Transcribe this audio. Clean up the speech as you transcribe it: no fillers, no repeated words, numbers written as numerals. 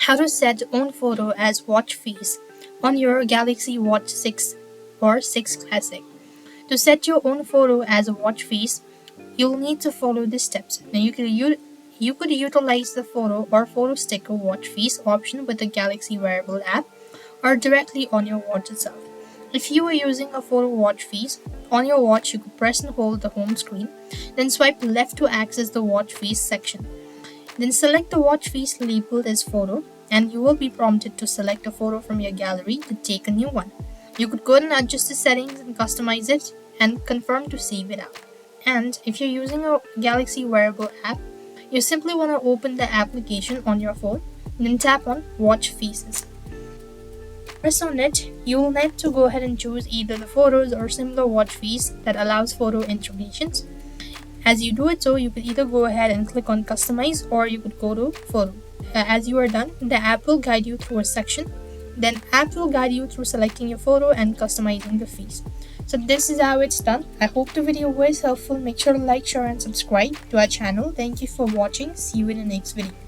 How to set own photo as watch face on your Galaxy Watch 6 or 6 Classic. To set your own photo as a watch face, you'll need to follow the steps. Now you could utilize the photo or photo sticker watch face option with the Galaxy Wearable app or directly on your watch itself. If you are using a photo watch face, on your watch you could press and hold the home screen, then swipe left to access the watch face section. Then select the watch face labeled as photo and you will be prompted to select a photo from your gallery to take a new one. You could go and adjust the settings and customize it and confirm to save it out. And if you're using a Galaxy Wearable app, you simply want to open the application on your phone and then tap on Watch Faces. Press on it, you will need to go ahead and choose either the photos or similar watch face that allows photo integrations. As you do it so, you could either go ahead and click on Customize or you could go to Photo. As you are done, the app will guide you through a section. Then app will guide you through selecting your photo and customizing the face. So this is how it's done. I hope the video was helpful. Make sure to like, share and subscribe to our channel. Thank you for watching. See you in the next video.